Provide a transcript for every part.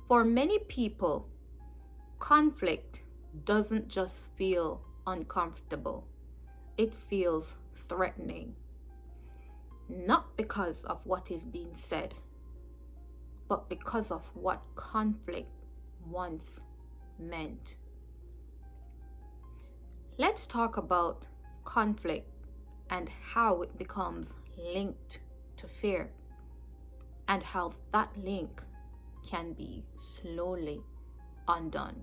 For many people, conflict doesn't just feel uncomfortable, it feels threatening. Not because of what is being said, but because of what conflict once meant. Let's talk about conflict and how it becomes linked to fear, and how that link can be slowly undone.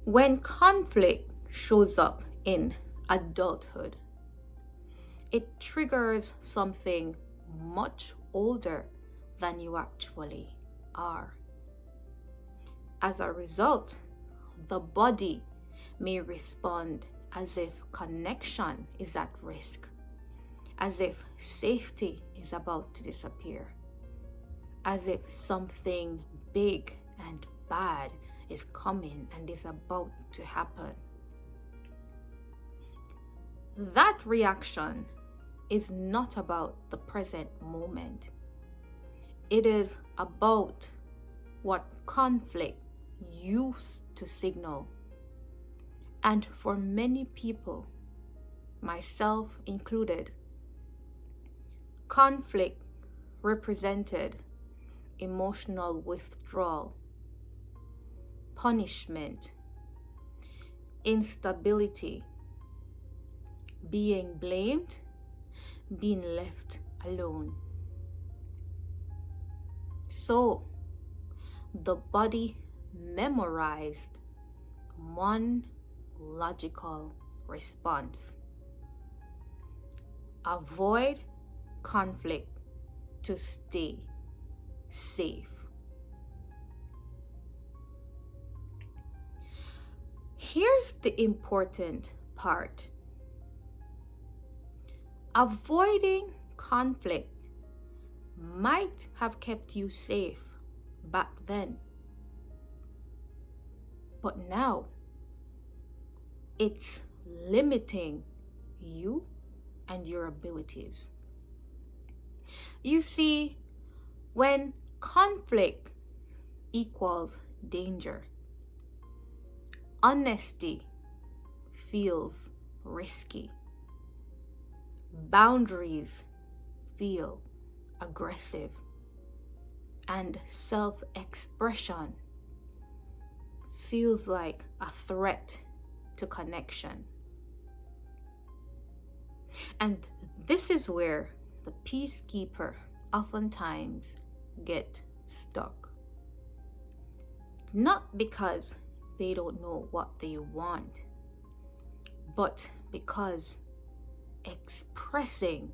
When conflict shows up in adulthood, it triggers something much older than you actually are. As a result, the body may respond as if connection is at risk, as if safety is about to disappear, as if something big and bad is coming and is about to happen. That reaction is not about the present moment. It is about what conflict used to signal. And for many people, myself included, conflict represented emotional withdrawal, punishment, instability, being blamed, being left alone. So, the body memorized one logical response: avoid conflict to stay safe. Here's the important part. Avoiding conflict might have kept you safe back then, but now it's limiting you and your abilities. You see, when conflict equals danger, honesty feels risky. Boundaries feel aggressive, and self-expression feels like a threat to connection. And this is where the peacekeeper oftentimes get stuck. Not because they don't know what they want, but because expressing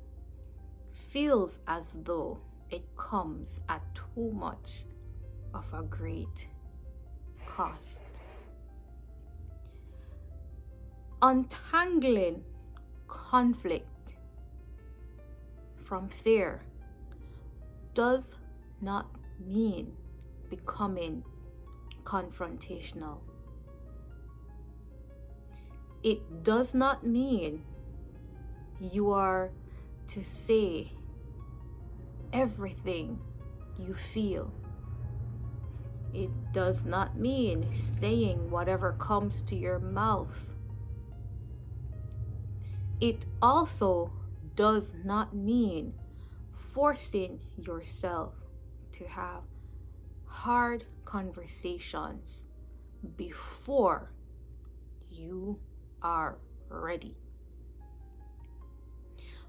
feels as though it comes at too much of a great cost. Untangling conflict from fear does not mean becoming confrontational. It does not mean you are to say everything you feel. It does not mean saying whatever comes to your mouth. It also does not mean forcing yourself to have hard conversations before you are ready.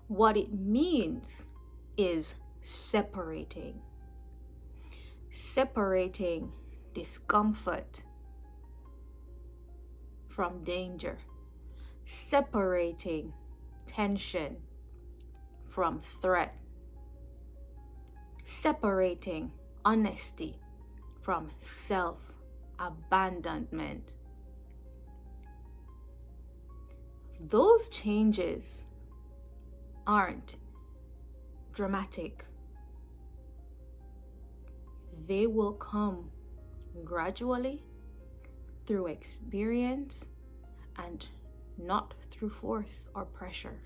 What it means is separating discomfort from danger, separating tension from threat, separating honesty from self-abandonment. Those changes aren't dramatic. They will come gradually through experience and not through force or pressure.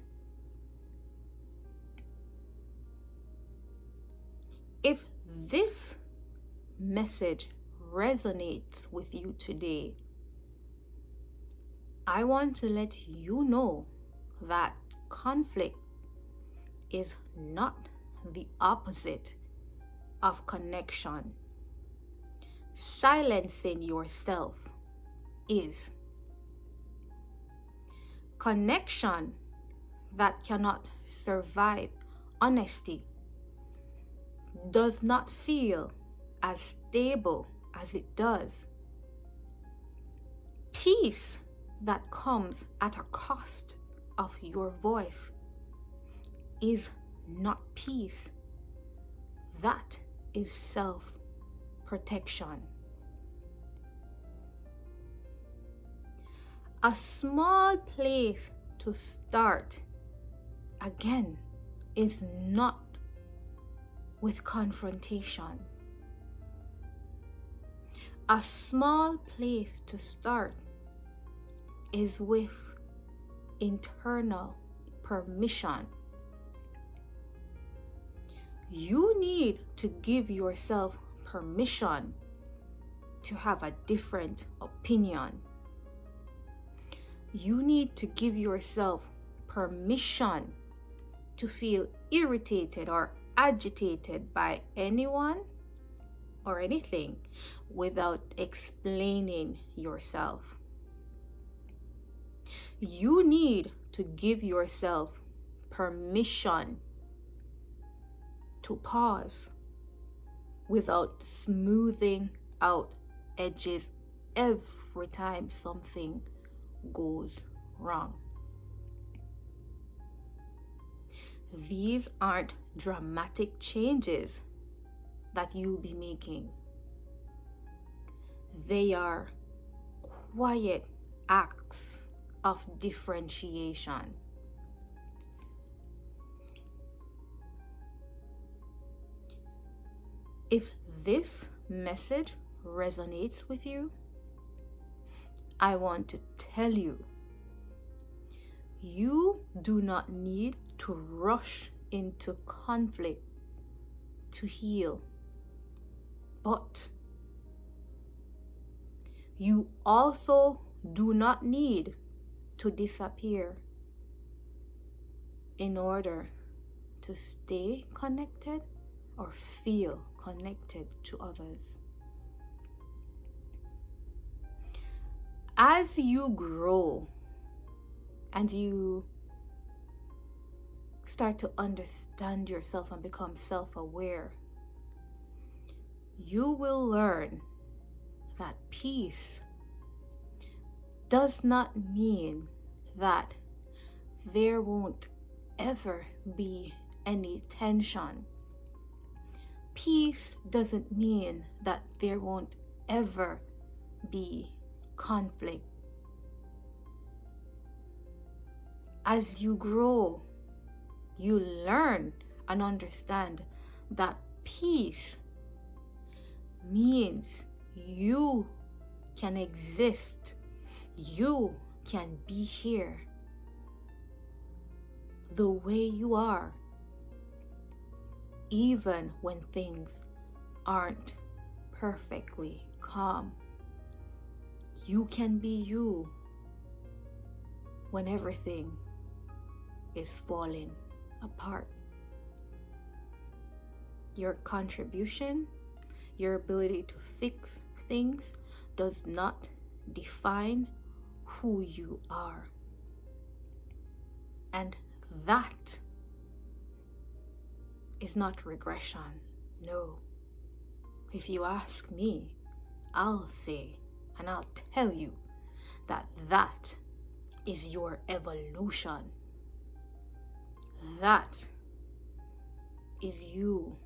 If this message resonates with you today, I want to let you know that conflict is not the opposite of connection. Silencing yourself is. Connection that cannot survive honesty does not feel as stable as it does. Peace that comes at a cost of your voice is not peace. That is self-protection. A small place to start, again, is not with confrontation. A small place to start is with internal permission. You need to give yourself permission to have a different opinion. You need to give yourself permission to feel irritated or agitated by anyone or anything without explaining yourself. You need to give yourself permission to pause without smoothing out edges every time something goes wrong. These aren't dramatic changes that you'll be making. They are quiet acts of differentiation. If this message resonates with you, I want to tell you, you do not need to rush into conflict to heal, but you also do not need to disappear in order to stay connected or feel connected to others. As you grow and you start to understand yourself and become self-aware, you will learn that peace does not mean that there won't ever be any tension. Peace doesn't mean that there won't ever be conflict. As you grow, you learn and understand that peace means you can exist, you can be here the way you are, even when things aren't perfectly calm. You can be you when everything is falling apart. Your contribution, your ability to fix things does not define who you are. And that is not regression. No. If you ask me, I'll say and I'll tell you that that is your evolution. That is you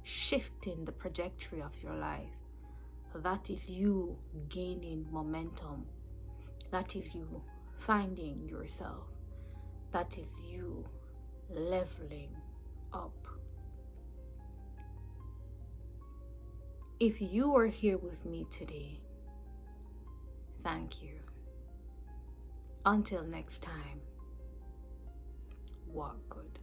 shifting the trajectory of your life. That is you gaining momentum. That is you finding yourself. That is you leveling up. If you are here with me today, thank you. Until next time, walk good.